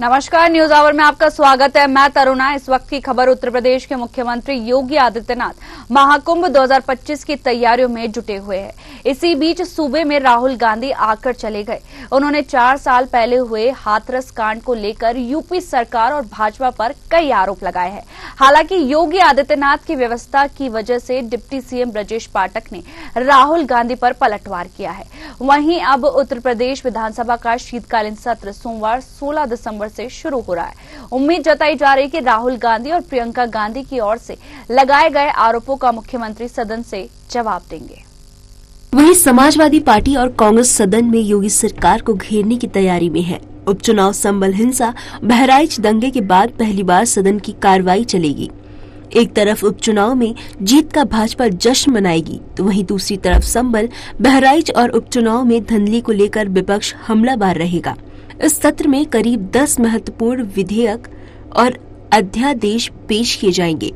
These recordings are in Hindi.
नमस्कार, न्यूज आवर में आपका स्वागत है। मैं तरुणा। इस वक्त की खबर उत्तर प्रदेश के मुख्यमंत्री योगी आदित्यनाथ महाकुंभ 2025 की तैयारियों में जुटे हुए हैं। इसी बीच सूबे में राहुल गांधी आकर चले गए। उन्होंने 4 साल पहले हुए हाथरस कांड को लेकर यूपी सरकार और भाजपा पर कई आरोप लगाए हैं। हालांकि योगी आदित्यनाथ की व्यवस्था की वजह से डिप्टी सीएम ब्रजेश पाठक ने राहुल गांधी पर पलटवार किया है। वहीं अब उत्तर प्रदेश विधानसभा का शीतकालीन सत्र सोमवार 16 दिसंबर से शुरू हो रहा है। उम्मीद जताई जा रही है कि राहुल गांधी और प्रियंका गांधी की ओर से लगाए गए आरोपों का मुख्यमंत्री सदन से जवाब देंगे। वहीं समाजवादी पार्टी और कांग्रेस सदन में योगी सरकार को घेरने की तैयारी में है। उपचुनाव संबल हिंसा, बहराइच दंगे के बाद पहली बार सदन की कार्रवाई चलेगी। एक तरफ उपचुनाव में जीत का भाजपा जश्न मनाएगी, तो वहीं दूसरी तरफ संबल, बहराइच और उपचुनाव में धंधली को लेकर विपक्ष हमलावर रहेगा। इस सत्र में करीब 10 महत्वपूर्ण विधेयक और अध्यादेश पेश किए जाएंगे।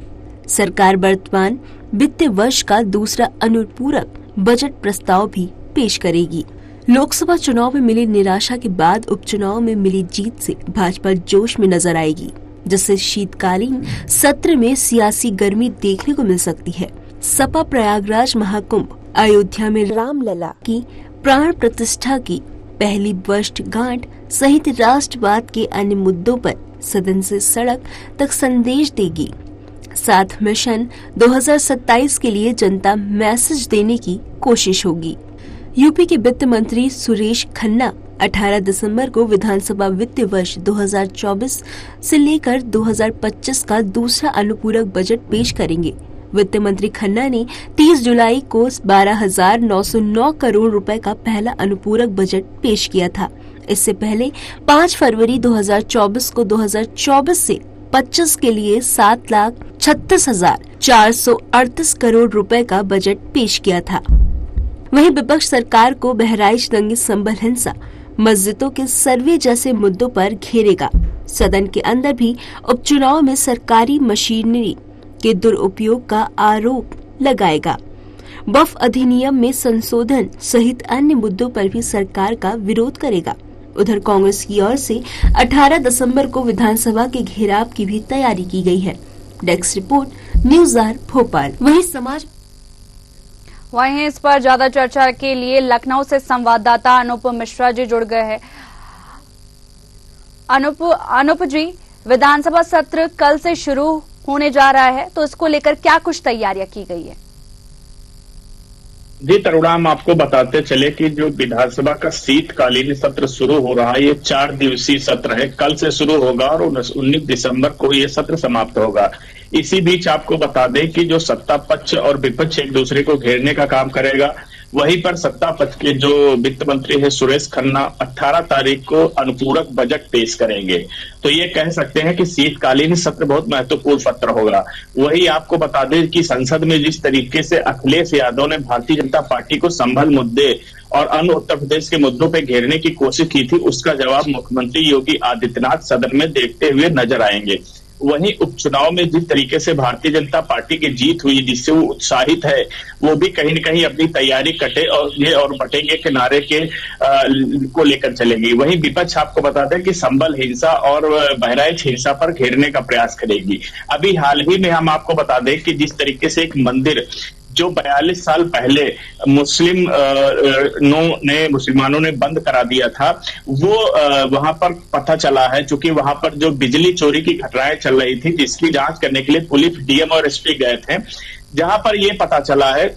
सरकार वर्तमान वित्तीय वर्ष का दूसरा अनुपूरक बजट प्रस्ताव भी पेश करेगी। लोकसभा चुनाव में मिली निराशा के बाद उपचुनाव में मिली जीत से भाजपा जोश में नजर आएगी, जिससे शीतकालीन सत्र में सियासी गर्मी देखने को मिल सकती है। सपा प्रयागराज महाकुंभ, अयोध्या में रामलला की प्राण प्रतिष्ठा की पहली वर्षगांठ सहित राष्ट्रवाद के अन्य मुद्दों पर सदन से सड़क तक संदेश देगी। 7 मिशन 2027 के लिए जनता मैसेज देने की कोशिश होगी। यूपी के वित्त मंत्री सुरेश खन्ना 18 दिसंबर को विधानसभा वित्तीय वर्ष 2024 से लेकर 2025 का दूसरा अनुपूरक बजट पेश करेंगे। वित्त मंत्री खन्ना ने 30 जुलाई को 12,909 करोड़ रुपए का पहला अनुपूरक बजट पेश किया था। इससे पहले 5 फरवरी 2024 को 2024 से 25 के लिए 7,36,438 करोड़ रुपए का बजट पेश किया था। वहीं विपक्ष सरकार को बहराइच दंगे, संबल हिंसा, मस्जिदों के सर्वे जैसे मुद्दों पर घेरेगा। सदन के अंदर भी उपचुनाव में सरकारी मशीनरी के दुरुपयोग का आरोप लगाएगा। वक्फ अधिनियम में संशोधन सहित अन्य मुद्दों पर भी सरकार का विरोध करेगा। उधर कांग्रेस की ओर से 18 दिसंबर को विधानसभा के घेराव की भी तैयारी की गई है। Desk report, news hour Bhopal. वहीं इस पर ज्यादा चर्चा के लिए लखनऊ से संवाददाता अनूप मिश्रा जी जुड़ गए हैं। अनूप जी, विधानसभा सत्र कल से शुरू होने जा रहा है, तो इसको लेकर क्या कुछ तैयारियां की गई है? जी तरुणा, हम आपको बताते चले कि जो विधानसभा का शीतकालीन सत्र शुरू हो रहा है, ये 4 दिवसीय सत्र है। कल से शुरू होगा और 19 दिसंबर को ये सत्र समाप्त होगा। इसी बीच आपको बता दें कि जो सत्ता पक्ष और विपक्ष एक दूसरे को घेरने का काम करेगा, वहीं पर सत्ता पक्ष के जो वित्त मंत्री है सुरेश खन्ना 18 तारीख को अनुपूरक बजट पेश करेंगे। तो ये कह सकते हैं कि शीतकालीन सत्र बहुत महत्वपूर्ण सत्र होगा। वही आपको बता दें कि संसद में जिस तरीके से अखिलेश यादव ने भारतीय जनता पार्टी को संभल मुद्दे और अन्य उत्तर प्रदेश के मुद्दों पर घेरने की कोशिश की थी, उसका जवाब मुख्यमंत्री योगी आदित्यनाथ सदन में देखते हुए नजर आएंगे। वहीं उपचुनाव में जिस तरीके से भारतीय जनता पार्टी की जीत हुई, जिससे वो उत्साहित है, वो भी कहीं न कहीं अपनी तैयारी कटे और बटेंगे के नारे के को लेकर चलेंगी। वहीं विपक्ष आपको बता दें कि संबल हिंसा और बहराइच हिंसा पर घेरने का प्रयास करेगी। अभी हाल ही में हम आपको बता दें कि जिस तरीके से एक मंदिर जो 42 साल पहले मुसलमानों ने बंद करा दिया था, वो वहां पर पता चला है, चूंकि वहां पर जो बिजली चोरी की घटनाएं चल रही थी, जिसकी जांच करने के लिए पुलिस, डीएम और एसपी गए थे, जहां पर ये पता चला है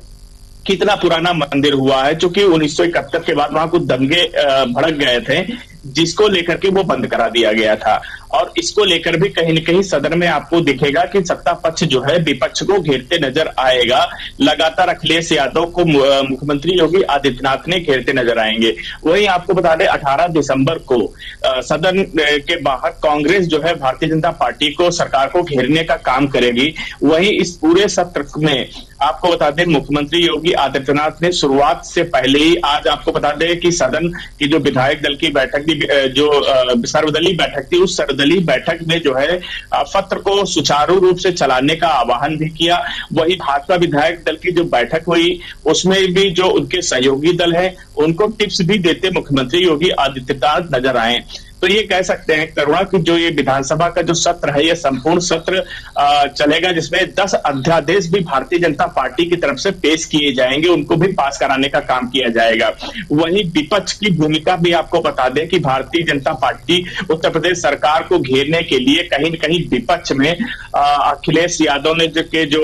कितना पुराना मंदिर हुआ है। चूंकि 1971 के बाद वहां कुछ दंगे भड़क गए थे, जिसको लेकर के वो बंद करा दिया गया था। और इसको लेकर भी कहीं न कहीं सदन में आपको दिखेगा कि सत्ता पक्ष जो है विपक्ष को घेरते नजर आएगा। लगातार अखिलेश यादव को मुख्यमंत्री योगी आदित्यनाथ ने घेरते नजर आएंगे। वहीं आपको बता दें 18 दिसंबर को सदन के बाहर कांग्रेस जो है भारतीय जनता पार्टी को, सरकार को घेरने का काम करेगी। वहीं इस पूरे सत्र में आपको बता दें मुख्यमंत्री योगी आदित्यनाथ ने शुरुआत से पहले ही, आज आपको बता दें कि सदन की जो विधायक दल की बैठक थी, जो सर्वदलीय बैठक थी, उस सर्वदलीय बैठक में जो है सत्र को सुचारू रूप से चलाने का आह्वान भी किया। वही भाजपा विधायक दल की जो बैठक हुई, उसमें भी जो उनके सहयोगी दल है, उनको टिप्स भी देते मुख्यमंत्री योगी आदित्यनाथ नजर आए। तो ये कह सकते हैं करुणा कि जो ये विधानसभा का जो सत्र है, ये संपूर्ण सत्र चलेगा, जिसमें 10 अध्यादेश भी भारतीय जनता पार्टी की तरफ से पेश किए जाएंगे, उनको भी पास कराने का काम किया जाएगा। वहीं विपक्ष की भूमिका भी आपको बता दें कि भारतीय जनता पार्टी उत्तर प्रदेश सरकार को घेरने के लिए कहीं न कहीं विपक्ष में अखिलेश यादव ने जो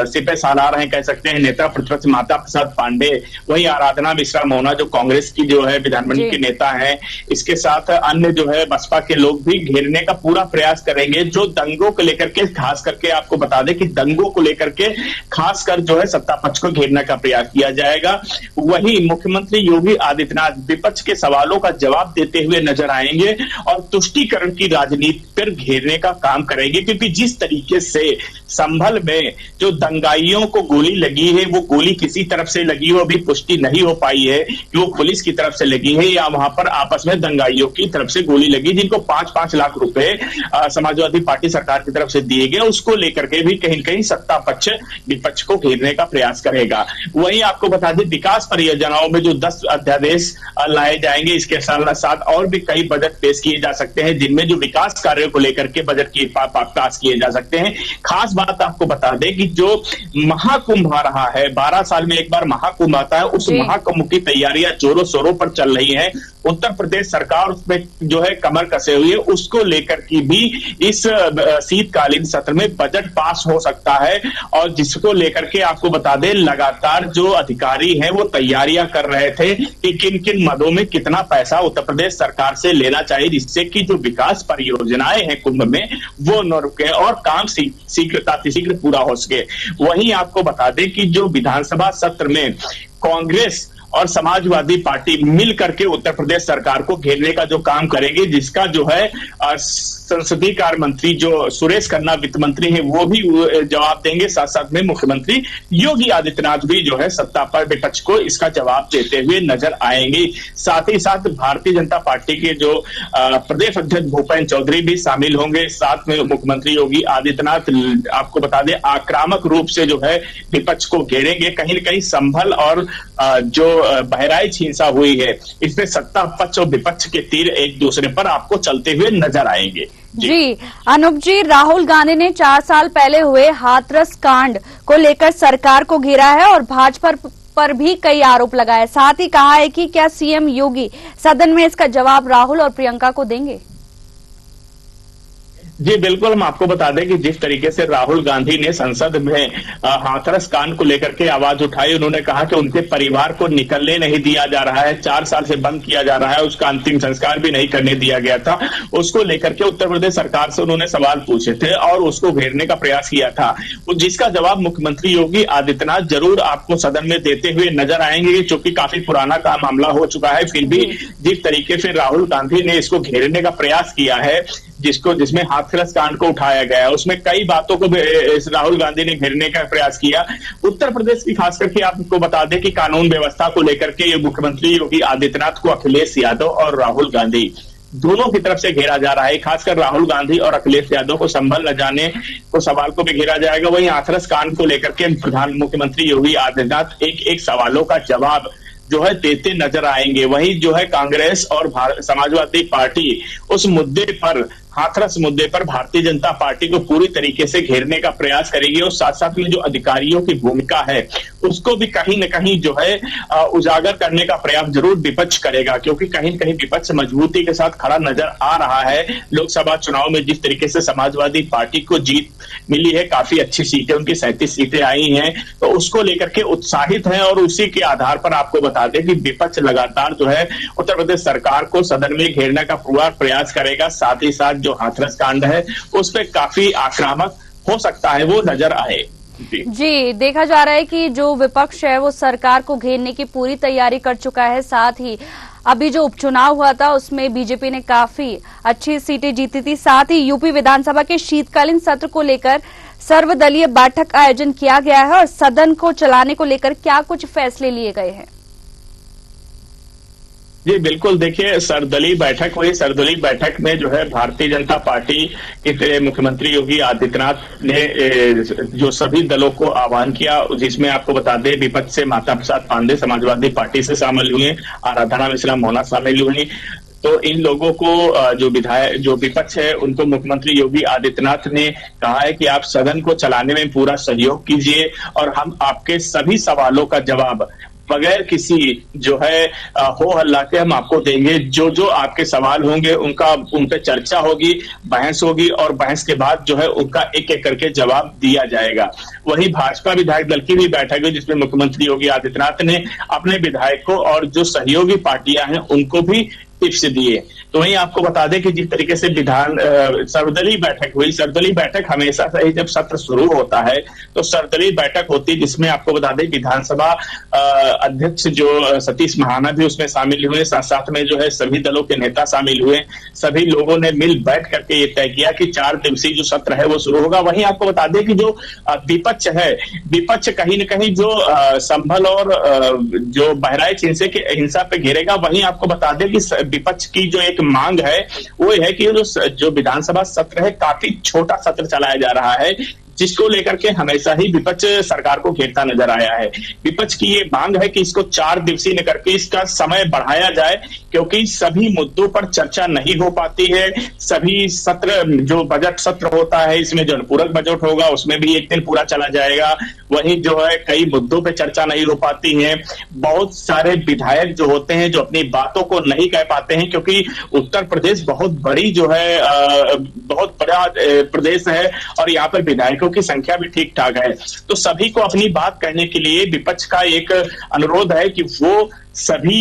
सिपह सालार हैं, कह सकते हैं नेता प्रतिपक्ष माता प्रसाद पांडे, वहीं आराधना मिश्रा मोहना जो कांग्रेस की जो है विधानमंडल के नेता हैं, इसके साथ अन्य जो है बसपा के लोग भी घेरने का पूरा प्रयास करेंगे। जो दंगों को लेकर के, खास करके आपको बता दें कि दंगों को लेकर के खासकर जो है सत्ता पक्ष को घेरने का प्रयास किया जाएगा। वहीं मुख्यमंत्री योगी आदित्यनाथ विपक्ष के सवालों का जवाब देते हुए नजर आएंगे और तुष्टीकरण की राजनीति पर घेरने का काम करेंगे, क्योंकि जिस तरीके से संभल में जो दंगाइयों को गोली लगी है, वो गोली किसी तरफ से लगी हो अभी पुष्टि नहीं हो पाई है कि वो पुलिस की तरफ से लगी है या वहां पर आपस में दंगाइयों की तरफ से गोली लगी, जिनको 5-5 लाख रुपए समाजवादी पार्टी सरकार की तरफ से दिए गए, उसको लेकर के भी कहीं न कहीं सत्ता पक्ष विपक्ष को घेरने का प्रयास करेगा। वहीं आपको बता दें विकास परियोजनाओं में जो 10 अध्यादेश लाए जाएंगे, इसके साथ और भी कई बजट पेश किए जा सकते हैं, जिनमें जो विकास कार्यों को लेकर के बजट की पास किए जा सकते हैं। खास बात आपको बता दें कि जो महाकुंभ आ रहा है, 12 साल में एक बार महाकुंभ आता है, उस महाकुंभ की तैयारियां जोरों शोरों पर चल रही है। उत्तर प्रदेश सरकार उसमें जो है कमर कसे हुई है, उसको लेकर की भी इस शीतकालीन सत्र में बजट पास हो सकता है, और जिसको लेकर के आपको बता दें लगातार जो अधिकारी हैं वो तैयारियां कर रहे थे कि किन किन मदों में कितना पैसा उत्तर प्रदेश सरकार से लेना चाहिए, जिससे कि जो विकास परियोजनाएं हैं कुंभ में वो न रुके और काम शीघ्र पूरा हो सके। वहीं आपको बता दें कि जो विधानसभा सत्र में कांग्रेस और समाजवादी पार्टी मिल करके उत्तर प्रदेश सरकार को घेरने का जो काम करेगी, जिसका जो है संसदीय कार्य मंत्री जो सुरेश खन्ना वित्त मंत्री हैं वो भी जवाब देंगे, साथ साथ में मुख्यमंत्री योगी आदित्यनाथ भी जो है सत्ता पर विपक्ष को इसका जवाब देते हुए नजर आएंगे। साथ ही साथ भारतीय जनता पार्टी के जो प्रदेश अध्यक्ष भूपेंद्र चौधरी भी शामिल होंगे, साथ में मुख्यमंत्री योगी आदित्यनाथ आपको बता दें आक्रामक रूप से जो है विपक्ष को घेरेंगे। कहीं न कहीं संभल और जो बहराइच हिंसा हुई है, इसमें सत्ता पक्ष और विपक्ष के तीर एक दूसरे पर आपको चलते हुए नजर आएंगे। जी अनूप जी, राहुल गांधी ने 4 साल पहले हुए हाथरस कांड को लेकर सरकार को घेरा है और भाजपा पर भी कई आरोप लगाए, साथ ही कहा है कि क्या सीएम योगी सदन में इसका जवाब राहुल और प्रियंका को देंगे? जी बिल्कुल, हम आपको बता दें कि जिस तरीके से राहुल गांधी ने संसद में हाथरस कांड को लेकर के आवाज उठाई, उन्होंने कहा कि उनके परिवार को निकलने नहीं दिया जा रहा है, 4 साल से बंद किया जा रहा है, उसका अंतिम संस्कार भी नहीं करने दिया गया था। उसको लेकर के उत्तर प्रदेश सरकार से उन्होंने सवाल पूछे थे और उसको घेरने का प्रयास किया था, जिसका जवाब मुख्यमंत्री योगी आदित्यनाथ जरूर आपको सदन में देते हुए नजर आएंगे, क्योंकि काफी पुराना का मामला हो चुका है। फिर भी जिस तरीके से राहुल गांधी ने इसको घेरने का प्रयास किया है, जिसमें हाथरस कांड को उठाया गया है, उसमें कई बातों को राहुल गांधी ने घेरने का प्रयास किया। उत्तर प्रदेश की खास करके आपको बता दें कि कानून व्यवस्था को लेकर के ये मुख्यमंत्री योगी आदित्यनाथ को अखिलेश यादव और राहुल गांधी दोनों की तरफ से घेरा जा रहा है। खासकर राहुल गांधी और अखिलेश यादव को संभल न जाने को सवाल को भी घेरा जाएगा। वहीं हाथरस कांड को लेकर के मुख्यमंत्री योगी आदित्यनाथ एक सवालों का जवाब जो है देते नजर आएंगे। वहीं जो है कांग्रेस और समाजवादी पार्टी उस मुद्दे पर, हाथरस मुद्दे पर भारतीय जनता पार्टी को पूरी तरीके से घेरने का प्रयास करेगी और साथ साथ में जो अधिकारियों की भूमिका है उसको भी कहीं न कहीं जो है उजागर करने का प्रयास जरूर विपक्ष करेगा, क्योंकि कहीं न कहीं विपक्ष मजबूती के साथ खड़ा नजर आ रहा है। लोकसभा चुनाव में जिस तरीके से समाजवादी पार्टी को जीत मिली है, काफी अच्छी सीटें, उनकी 37 सीटें आई हैं, तो उसको लेकर के उत्साहित है और उसी के आधार पर आपको बता दें कि विपक्ष लगातार जो है उत्तर प्रदेश सरकार को सदन में घेरने का पूरा प्रयास करेगा। साथ ही साथ जो हाथरस कांड है उस पर काफी आक्रामक हो सकता है वो नजर आए। जी देखा जा रहा है कि जो विपक्ष है वो सरकार को घेरने की पूरी तैयारी कर चुका है। साथ ही अभी जो उपचुनाव हुआ था उसमें बीजेपी ने काफी अच्छी सीटें जीती थी। साथ ही यूपी विधानसभा के शीतकालीन सत्र को लेकर सर्वदलीय बैठक का आयोजन किया गया है और सदन को चलाने को लेकर क्या कुछ फैसले लिए गए हैं? जी बिल्कुल, देखिए सर्वदलीय बैठक हुई। सर्वदलीय बैठक में जो है भारतीय जनता पार्टी के मुख्यमंत्री योगी आदित्यनाथ ने जो सभी दलों को आह्वान किया, जिसमें आपको बता दें विपक्ष से माता प्रसाद पांडे समाजवादी पार्टी से शामिल हुए, आराधना मिश्रा मोहना शामिल हुई, तो इन लोगों को जो विपक्ष है उनको मुख्यमंत्री योगी आदित्यनाथ ने कहा है कि आप सदन को चलाने में पूरा सहयोग कीजिए और हम आपके सभी सवालों का जवाब बगैर किसी जो है हो हल्ला के हम आपको देंगे। जो आपके सवाल होंगे उन पे चर्चा होगी, बहस होगी और बहस के बाद जो है उनका एक एक करके जवाब दिया जाएगा। वहीं भाजपा विधायक दल की भी बैठक हुई जिसमें मुख्यमंत्री योगी आदित्यनाथ ने अपने विधायकों और जो सहयोगी पार्टियां हैं उनको भी टिप्स दिए। तो वहीं आपको बता दें कि जिस तरीके से सर्वदलीय बैठक हुई, सर्वदलीय बैठक हमेशा से ही जब सत्र शुरू होता है तो सर्वदलीय बैठक होती है जिसमें आपको बता दें विधानसभा अध्यक्ष जो सतीश महाना भी उसमें शामिल हुए, साथ साथ में जो है सभी दलों के नेता शामिल हुए। सभी लोगों ने मिल बैठ करके ये तय किया कि 4 दिवसीय जो सत्र है वो शुरू होगा। वहीं आपको बता दें कि जो विपक्ष है, विपक्ष कहीं न कहीं जो संभल और जो बहराइच हिंसा पे घेरेगा। वहीं आपको बता दें कि विपक्ष की जो एक मांग है वो है कि जो विधानसभा सत्र है काफी छोटा सत्र चलाया जा रहा है, जिसको लेकर के हमेशा ही विपक्ष सरकार को घेरता नजर आया है। विपक्ष की ये मांग है कि इसको 4 दिवसीय न करके इसका समय बढ़ाया जाए, क्योंकि सभी मुद्दों पर चर्चा नहीं हो पाती है। सभी सत्र जो बजट सत्र होता है इसमें जो पूरक बजट होगा उसमें भी एक दिन पूरा चला जाएगा। वहीं जो है कई मुद्दों पे चर्चा नहीं हो पाती है। बहुत सारे विधायक जो होते हैं जो अपनी बातों को नहीं कह पाते हैं, क्योंकि उत्तर प्रदेश बहुत बड़ी जो है बहुत बड़ा प्रदेश है और यहाँ पर विधायकों की संख्या भी ठीक ठाक है। तो सभी को अपनी बात कहने के लिए विपक्ष का एक अनुरोध है कि वो सभी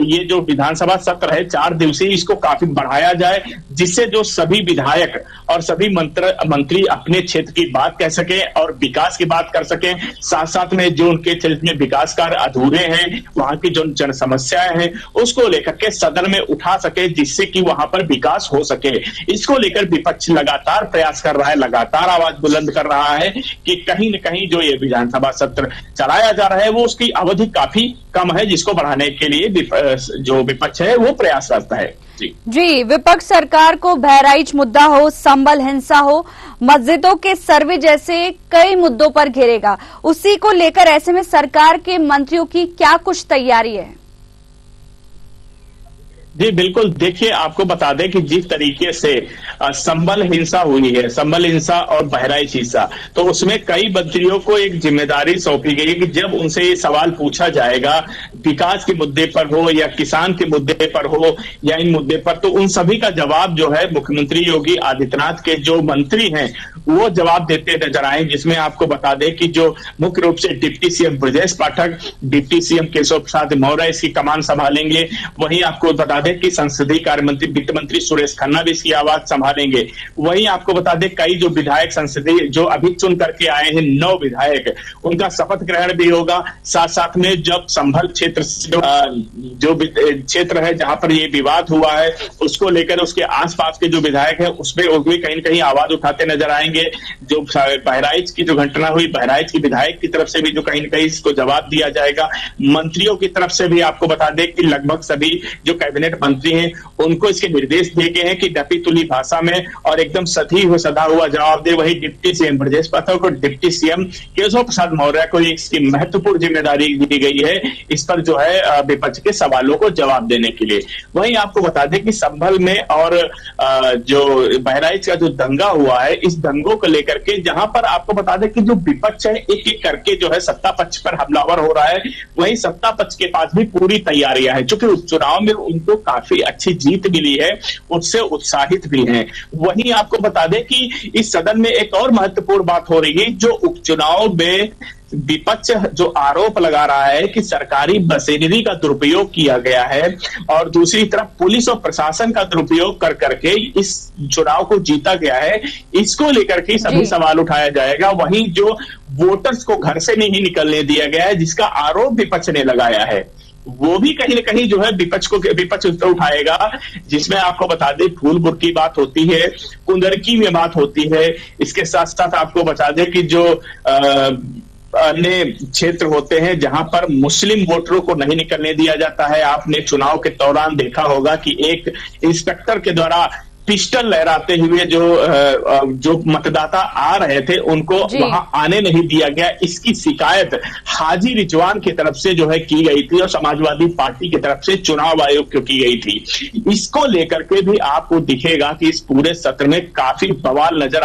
ये जो विधानसभा सत्र है 4 दिवसीय इसको काफी बढ़ाया जाए, जिससे जो सभी विधायक और सभी मंत्री अपने क्षेत्र की बात कह सके और विकास की बात कर सके। साथ साथ में जो उनके क्षेत्र में विकास कार्य अधूरे हैं, वहां की जो जन समस्याएं हैं उसको लेकर के सदन में उठा सके, जिससे कि वहां पर विकास हो सके। इसको लेकर विपक्ष लगातार प्रयास कर रहा है, लगातार आवाज बुलंद कर रहा है कि कहीं न कहीं जो ये विधानसभा सत्र चलाया जा रहा है वो उसकी अवधि काफी कम है, जिसको बढ़ाने के लिए जो विपक्ष है वो प्रयासरत है। जी, विपक्ष सरकार को बहराइच मुद्दा हो, संभल हिंसा हो, मस्जिदों के सर्वे जैसे कई मुद्दों पर घेरेगा। उसी को लेकर ऐसे में सरकार के मंत्रियों की क्या कुछ तैयारी है? जी बिल्कुल, देखिए आपको बता दें कि जिस तरीके से संभल हिंसा हुई है, संभल हिंसा और बहराइच हिंसा, तो उसमें कई मंत्रियों को एक जिम्मेदारी सौंपी गई है कि जब उनसे ये सवाल पूछा जाएगा विकास के मुद्दे पर हो या किसान के मुद्दे पर हो या इन मुद्दे पर, तो उन सभी का जवाब जो है मुख्यमंत्री योगी आदित्यनाथ के जो मंत्री हैं वो जवाब देते नजर आए। जिसमें आपको बता दें कि जो मुख्य रूप से deputy CM Brajesh Pathak, deputy CM Keshav Prasad Maurya इसकी कमान संभालेंगे। वहीं आपको बता दें कि संसदीय कार्य मंत्री वित्त मंत्री सुरेश खन्ना भी इसकी आवाज संभालेंगे। वहीं आपको बता दें कई जो विधायक संसदीय जो अभी चुन करके आए हैं 9 विधायक, उनका शपथ ग्रहण भी होगा। साथ साथ में जब संभल क्षेत्र जो क्षेत्र है जहां पर ये विवाद हुआ है उसको लेकर उसके आसपास के जो विधायक है उसमें वो भी कहीं न कहीं आवाज उठाते नजर आएंगे। जो बहराइच की जो घटना हुई, बहराइच की विधायक की तरफ से भी जो कहीं न कहीं इसको जवाब दिया जाएगा। मंत्रियों की तरफ से भी आपको बता दें कि लगभग सभी जो कैबिनेट मंत्री हैं उनको इसके निर्देश दिए गए हैं कि डटी तुली भाषा में और एकदम सधा हुआ जवाब दे। वही डिप्टी सीएम ब्रजेश पाठक और डिप्टी सीएम केशव प्रसाद मौर्य को इसकी महत्वपूर्ण जिम्मेदारी दी गई है इस पर जो है विपक्ष के सवालों को जवाब देने के लिए। वहीं आपको बता दें कि संभल में और जो बहराइच का जो दंगा हुआ है, इस दंगों को लेकर के जहां पर आपको बता दें कि जो विपक्ष है एक एक करके जो है सत्ता पक्ष पर हमलावर हो रहा है, वहीं सत्ता पक्ष के पास भी पूरी तैयारियां हैं। चूंकि उपचुनाव में उनको काफी अच्छी जीत मिली है, उससे उत्साहित भी हैं। वहीं आपको बता दें कि इस सदन में एक और महत्वपूर्ण बात हो रही है, जो उपचुनाव में विपक्ष जो आरोप लगा रहा है कि सरकारी मशीनरी का दुरुपयोग किया गया है और दूसरी तरफ पुलिस और प्रशासन का दुरुपयोग कर करके इस चुनाव को जीता गया है, इसको लेकर के सभी सवाल उठाया जाएगा। वहीं जो वोटर्स को घर से नहीं निकलने दिया गया है, जिसका आरोप विपक्ष ने लगाया है, वो भी कहीं न कहीं जो है विपक्ष उठाएगा। जिसमें आपको बता दें फूलपुर की बात होती है, कुंदरकी में बात होती है। इसके साथ साथ आपको बता दें कि जो अन्य क्षेत्र होते हैं जहां पर मुस्लिम वोटरों को नहीं निकलने दिया जाता है। आपने चुनाव के दौरान देखा होगा कि एक इंस्पेक्टर के द्वारा पिस्टल लहराते हुए जो मतदाता आ रहे थे उनको वहां आने नहीं दिया गया, इसकी शिकायत हाजी रिजवान की तरफ से जो है की गई थी और समाजवादी पार्टी की तरफ से चुनाव आयोग को की गई थी। इसको लेकर के भी आपको दिखेगा कि इस पूरे सत्र में काफी बवाल नजर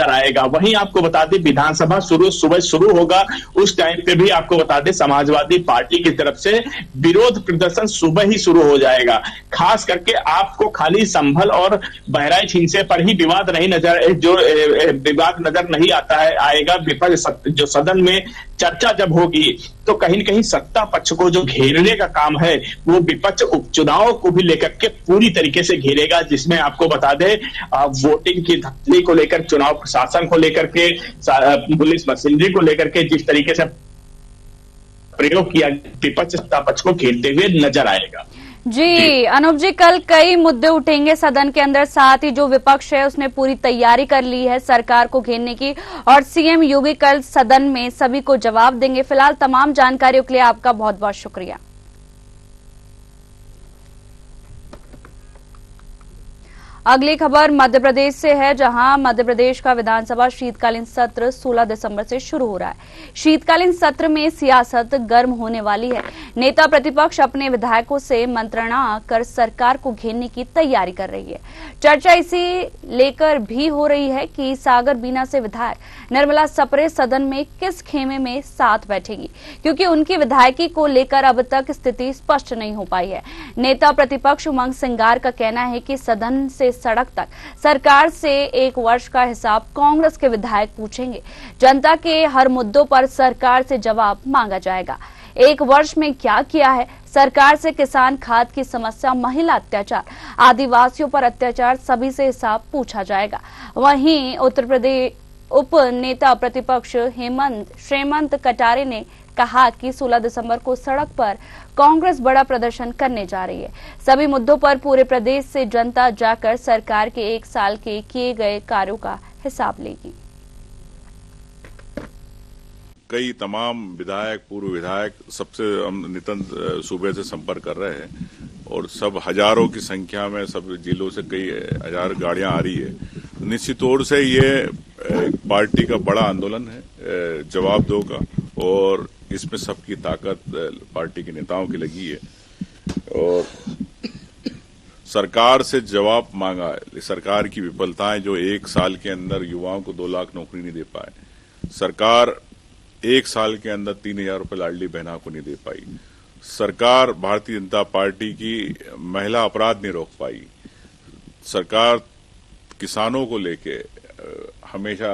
आएगा। वहीं आपको बता दें विधानसभा सुबह शुरू होगा, उस टाइम पे भी आपको बता दें समाजवादी पार्टी की तरफ से विरोध प्रदर्शन सुबह ही शुरू हो जाएगा। खास करके आपको खाली संभल और बहराइच हिंसे पर ही विवाद नजर नहीं आता है आएगा। विपक्ष जो सदन में चर्चा जब होगी तो कहीं न कहीं सत्ता पक्ष को जो घेरने का काम है वो विपक्ष उपचुनाव को भी लेकर के पूरी तरीके से घेरेगा, जिसमें आपको बता दें वोटिंग की धत्ती को लेकर, चुनाव प्रशासन को लेकर के, पुलिस मशीनरी को लेकर के जिस तरीके से प्रयोग किया विपक्ष सत्ता पक्ष को घेरते हुए नजर आएगा। जी अनूप जी, कल कई मुद्दे उठेंगे सदन के अंदर, साथ ही जो विपक्ष है उसने पूरी तैयारी कर ली है सरकार को घेरने की और सीएम योगी कल सदन में सभी को जवाब देंगे। फिलहाल तमाम जानकारियों के लिए आपका बहुत बहुत शुक्रिया। अगली खबर मध्य प्रदेश से है, जहां मध्य प्रदेश का विधानसभा शीतकालीन सत्र 16 दिसंबर से शुरू हो रहा है। शीतकालीन सत्र में सियासत गर्म होने वाली है। नेता प्रतिपक्ष अपने विधायकों से मंत्रणा कर सरकार को घेरने की तैयारी कर रही है। चर्चा इसी लेकर भी हो रही है कि सागर बीना से विधायक निर्मला सप्रे सदन में किस खेमे में साथ बैठेगी, क्योंकि उनकी विधायकी को लेकर अब तक स्थिति स्पष्ट नहीं हो पाई है। नेता प्रतिपक्ष उमंग सिंगार का कहना है कि सदन से सड़क तक सरकार से 1 वर्ष का हिसाब कांग्रेस के विधायक पूछेंगे। जनता के हर मुद्दों पर सरकार से जवाब मांगा जाएगा। 1 वर्ष में क्या किया है सरकार से, किसान खाद की समस्या, महिला अत्याचार, आदिवासियों पर अत्याचार, सभी से हिसाब पूछा जाएगा। वहीं उत्तर प्रदेश उप नेता प्रतिपक्ष हेमंत कटारे ने कहा कि 16 दिसंबर को सड़क पर कांग्रेस बड़ा प्रदर्शन करने जा रही है। सभी मुद्दों पर पूरे प्रदेश से जनता जाकर सरकार के 1 साल के किए गए कार्यों का हिसाब लेगी। कई तमाम विधायक, पूर्व विधायक सबसे हम निरंतर सूबे से संपर्क कर रहे हैं और सब हजारों की संख्या में सब जिलों से कई हजार गाड़ियां आ रही है। निश्चित तौर से ये पार्टी का बड़ा आंदोलन है जवाब दो का, और इसमें सबकी ताकत पार्टी के नेताओं की लगी है और सरकार से जवाब मांगा है। सरकार की विफलताएं जो 1 साल के अंदर युवाओं को 2 लाख नौकरी नहीं दे पाए, सरकार 1 साल के अंदर 3,000 रुपए लाडली बहना को नहीं दे पाई, सरकार भारतीय जनता पार्टी की महिला अपराध नहीं रोक पाई, सरकार किसानों को लेके हमेशा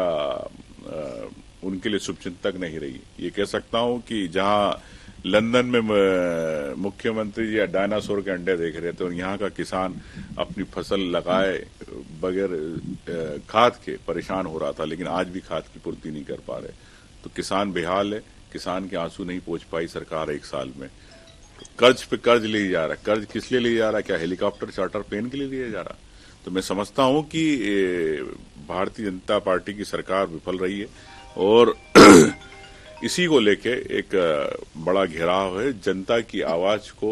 उनके लिए शुभचिंतक नहीं रही। ये कह सकता हूं कि जहां लंदन में मुख्यमंत्री जी डायनासोर के अंडे देख रहे थे और यहाँ का किसान अपनी फसल लगाए बगैर खाद के परेशान हो रहा था, लेकिन आज भी खाद की पूर्ति नहीं कर पा रहे, तो किसान बेहाल है। किसान के आंसू नहीं पहुंच पाई सरकार 1 साल में। कर्ज पे कर्ज लिए जा रहा है। कर्ज किस लिए लिया जा रहा है? क्या हेलीकॉप्टर चार्टर प्लेन के लिए लिया जा रहा है? तो मैं समझता हूं कि भारतीय जनता पार्टी की सरकार विफल रही है और इसी को लेके एक बड़ा घेराव है। जनता की आवाज को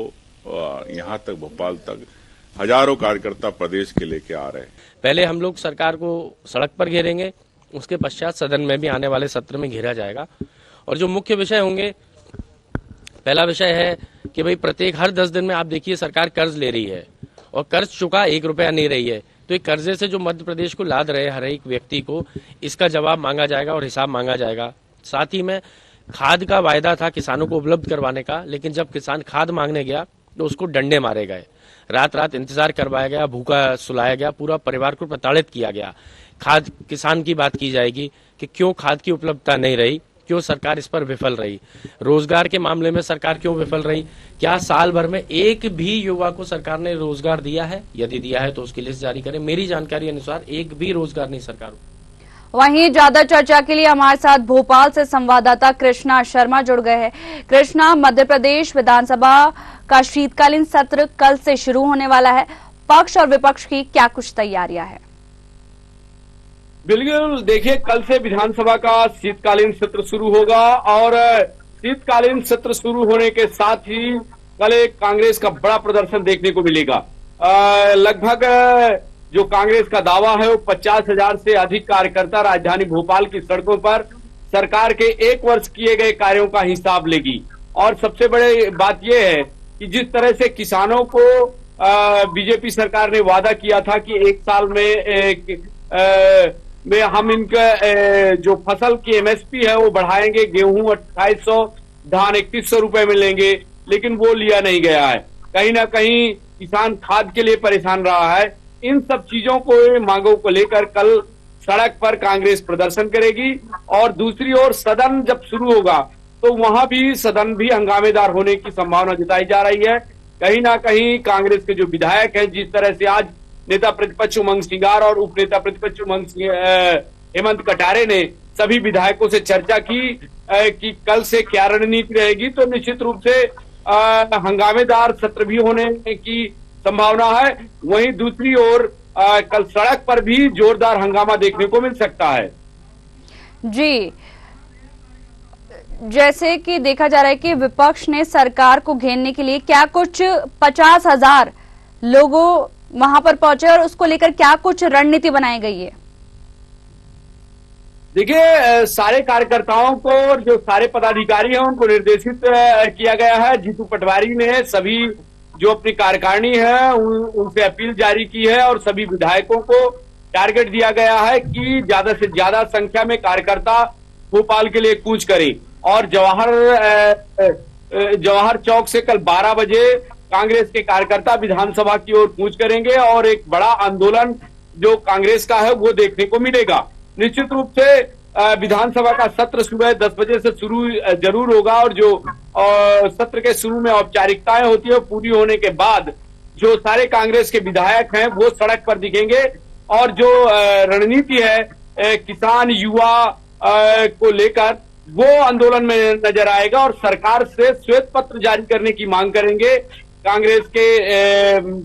यहां तक, भोपाल तक हजारों कार्यकर्ता प्रदेश के लेके आ रहे हैं। पहले हम लोग सरकार को सड़क पर घेरेंगे, उसके पश्चात सदन में भी आने वाले सत्र में घेरा जाएगा। और जो मुख्य विषय होंगे, पहला विषय है कि भाई प्रत्येक हर 10 दिन में आप देखिए सरकार कर्ज ले रही है और कर्ज चुका 1 रुपया नहीं रही है। तो एक कर्जे से जो मध्य प्रदेश को लाद रहे हर एक व्यक्ति को, इसका जवाब मांगा जाएगा और हिसाब मांगा जाएगा। साथ ही में खाद का वायदा था किसानों को उपलब्ध करवाने का, लेकिन जब किसान खाद मांगने गया तो उसको डंडे मारे गए, रात रात इंतजार करवाया गया, भूखा सुलाया गया, पूरा परिवार को प्रताड़ित किया गया। खाद किसान की बात की जाएगी कि क्यों खाद की उपलब्धता नहीं रही, क्यों सरकार इस पर विफल रही। रोजगार के मामले में सरकार क्यों विफल रही? क्या साल भर में एक भी युवा को सरकार ने रोजगार दिया है? यदि दिया है तो उसकी लिस्ट जारी करें। मेरी जानकारी अनुसार एक भी रोजगार नहीं सरकार। वहीं ज्यादा चर्चा के लिए हमारे साथ भोपाल से संवाददाता कृष्णा शर्मा जुड़ गए हैं। कृष्णा, मध्य प्रदेश विधानसभा का शीतकालीन सत्र कल से शुरू होने वाला है, पक्ष और विपक्ष की क्या कुछ तैयारियां हैं? बिल्कुल, देखिए कल से विधानसभा का शीतकालीन सत्र शुरू होगा और शीतकालीन सत्र शुरू होने के साथ ही कल एक कांग्रेस का बड़ा प्रदर्शन देखने को मिलेगा। लगभग जो कांग्रेस का दावा है वो 50,000 से अधिक कार्यकर्ता राजधानी भोपाल की सड़कों पर सरकार के 1 वर्ष किए गए कार्यों का हिसाब लेगी। और सबसे बड़ी बात यह है कि जिस तरह से किसानों को बीजेपी सरकार ने वादा किया था कि 1 साल में हम इनका जो फसल की एमएसपी है वो बढ़ाएंगे, गेहूं 2800, धान 3100 रुपए मिलेंगे, लेकिन वो लिया नहीं गया है। कहीं ना कहीं किसान खाद के लिए परेशान रहा है। इन सब चीजों को, मांगों को लेकर कल सड़क पर कांग्रेस प्रदर्शन करेगी। और दूसरी ओर सदन जब शुरू होगा तो वहां भी सदन भी हंगामेदार होने की संभावना जताई जा रही है। कहीं ना कहीं कांग्रेस के जो विधायक हैं, जिस तरह से आज नेता प्रतिपक्ष उमंग सिंगार और उप नेता प्रतिपक्ष हेमंत कटारे ने सभी विधायकों से चर्चा की कि कल से क्या रणनीति रहेगी, तो निश्चित रूप से हंगामेदार सत्र भी होने की संभावना है। वहीं दूसरी ओर कल सड़क पर भी जोरदार हंगामा देखने को मिल सकता है। जी, जैसे कि देखा जा रहा है कि विपक्ष ने सरकार को घेरने के लिए क्या कुछ 50,000 लोगों वहां पर पहुंचे और उसको लेकर क्या कुछ रणनीति बनाई गई है? देखिए, सारे कार्यकर्ताओं को, जो सारे पदाधिकारी हैं, उनको निर्देशित किया गया है। जीतू पटवारी ने सभी जो अपनी कार्यकारिणी है उनसे अपील जारी की है और सभी विधायकों को टारगेट दिया गया है कि ज्यादा से ज्यादा संख्या में कार्यकर्ता भोपाल के लिए कूच करें। और जवाहर चौक से कल 12 बजे कांग्रेस के कार्यकर्ता विधानसभा की ओर कूच करेंगे और एक बड़ा आंदोलन जो कांग्रेस का है वो देखने को मिलेगा। निश्चित रूप से विधानसभा का सत्र सुबह 10 बजे से शुरू जरूर होगा और जो सत्र के शुरू में औपचारिकताएं होती है पूरी होने के बाद जो सारे कांग्रेस के विधायक हैं वो सड़क पर दिखेंगे और जो रणनीति है किसान युवा को लेकर वो आंदोलन में नजर आएगा और सरकार से श्वेत पत्र जारी करने की मांग करेंगे कांग्रेस के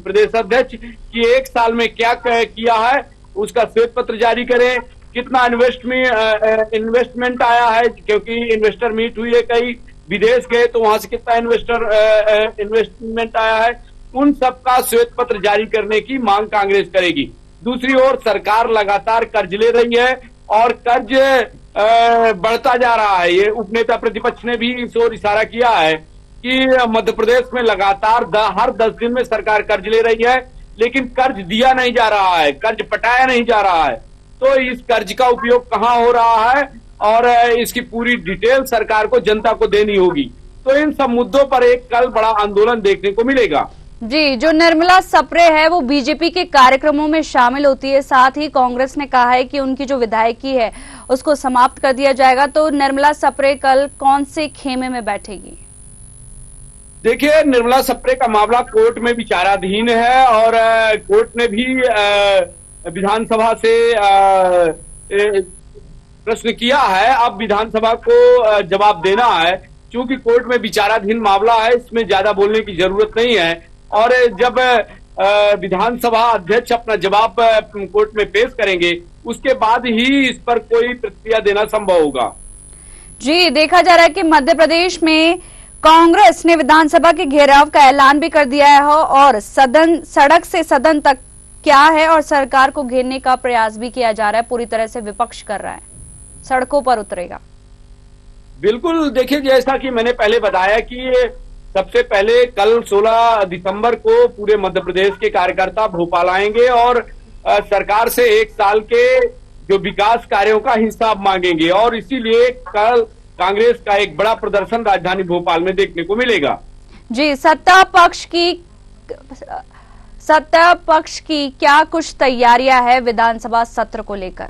प्रदेश अध्यक्ष कि 1 साल में क्या किया है उसका श्वेत पत्र जारी करें। कितना इन्वेस्टमेंट आया है, क्योंकि इन्वेस्टर मीट हुई है, कई विदेश गए तो वहां से कितना इन्वेस्टमेंट आया है, उन सब का श्वेत पत्र जारी करने की मांग कांग्रेस करेगी। दूसरी ओर सरकार लगातार कर्ज ले रही है और कर्ज बढ़ता जा रहा है। ये उपनेता प्रतिपक्ष ने भी इस ओर इशारा किया है कि मध्य प्रदेश में लगातार हर 10 दिन में सरकार कर्ज ले रही है, लेकिन कर्ज दिया नहीं जा रहा है, कर्ज पटाया नहीं जा रहा है। तो इस कर्ज का उपयोग कहाँ हो रहा है और इसकी पूरी डिटेल सरकार को, जनता को देनी होगी। तो इन सब मुद्दों पर एक कल बड़ा आंदोलन देखने को मिलेगा। जी, जो निर्मला सप्रे है वो बीजेपी के कार्यक्रमों में शामिल होती है। साथ ही कांग्रेस ने कहा है कि उनकी जो विधायकी है उसको समाप्त कर दिया जाएगा। तो निर्मला सप्रे कल कौन से खेमे में बैठेगी? देखिए, निर्मला सप्रे का मामला कोर्ट में विचाराधीन है और कोर्ट ने भी विधानसभा से प्रश्न किया है। अब विधानसभा को जवाब देना है। चूंकि कोर्ट में विचाराधीन मामला है, इसमें ज्यादा बोलने की जरूरत नहीं है और जब विधानसभा अध्यक्ष अपना जवाब कोर्ट में पेश करेंगे उसके बाद ही इस पर कोई प्रतिक्रिया देना संभव होगा। जी, देखा जा रहा है कि मध्य प्रदेश में कांग्रेस ने विधानसभा के घेराव का ऐलान भी कर दिया है और सड़क से सदन तक क्या है और सरकार को घेरने का प्रयास भी किया जा रहा है। पूरी तरह से विपक्ष कर रहा है, सड़कों पर उतरेगा। बिल्कुल, देखिए, जैसा कि मैंने पहले बताया कि सबसे पहले कल 16 दिसंबर को पूरे मध्य प्रदेश के कार्यकर्ता भोपाल आएंगे और सरकार से 1 साल के जो विकास कार्यों का हिसाब मांगेंगे और इसीलिए कल कांग्रेस का एक बड़ा प्रदर्शन राजधानी भोपाल में देखने को मिलेगा। जी, सत्ता पक्ष की क्या कुछ तैयारियां है विधानसभा सत्र को लेकर?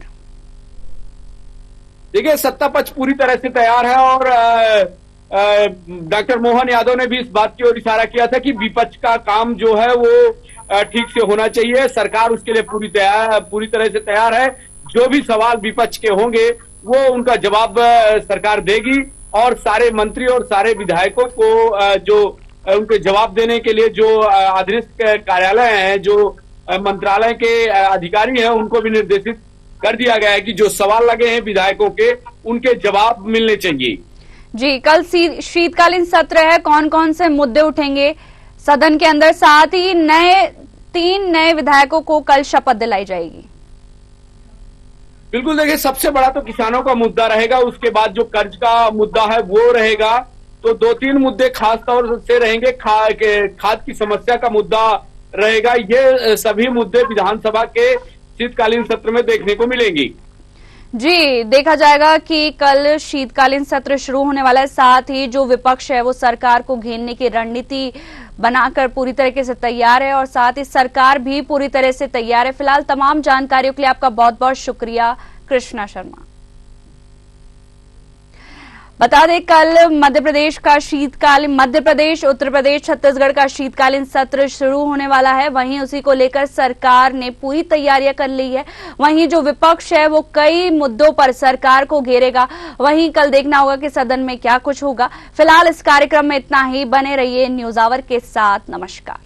देखिए, सत्ता पक्ष पूरी तरह से तैयार है और डॉक्टर मोहन यादव ने भी इस बात की ओर इशारा किया था कि विपक्ष का काम जो है वो ठीक से होना चाहिए। सरकार उसके लिए पूरी तरह से तैयार है। जो भी सवाल विपक्ष के होंगे वो उनका जवाब सरकार देगी और सारे मंत्री और सारे विधायकों को जो उनके जवाब देने के लिए जो अधीनस्थ कार्यालय हैं, जो मंत्रालय के अधिकारी हैं, उनको भी निर्देशित कर दिया गया है कि जो सवाल लगे हैं विधायकों के उनके जवाब मिलने चाहिए। जी, कल शीतकालीन सत्र है, कौन कौन से मुद्दे उठेंगे सदन के अंदर? साथ ही नए 3 नए विधायकों को कल शपथ दिलाई जाएगी। बिल्कुल, देखिए सबसे बड़ा तो किसानों का मुद्दा रहेगा, उसके बाद जो कर्ज का मुद्दा है वो रहेगा। तो 2-3 मुद्दे खास तौर से रहेंगे। खाद की समस्या का मुद्दा रहेगा। ये सभी मुद्दे विधानसभा के शीतकालीन सत्र में देखने को मिलेंगी। जी, देखा जाएगा कि कल शीतकालीन सत्र शुरू होने वाला है। साथ ही जो विपक्ष है वो सरकार को घेरने की रणनीति बनाकर पूरी तरीके से तैयार है और साथ ही सरकार भी पूरी तरह से तैयार है। फिलहाल तमाम जानकारियों के लिए आपका बहुत बहुत शुक्रिया कृष्णा शर्मा। बता दें कल मध्य प्रदेश, उत्तर प्रदेश, छत्तीसगढ़ का शीतकालीन सत्र शुरू होने वाला है। वहीं उसी को लेकर सरकार ने पूरी तैयारियां कर ली है। वहीं जो विपक्ष है वो कई मुद्दों पर सरकार को घेरेगा। वहीं कल देखना होगा कि सदन में क्या कुछ होगा। फिलहाल इस कार्यक्रम में इतना ही। बने रहिए न्यूज़ आवर के साथ। नमस्कार।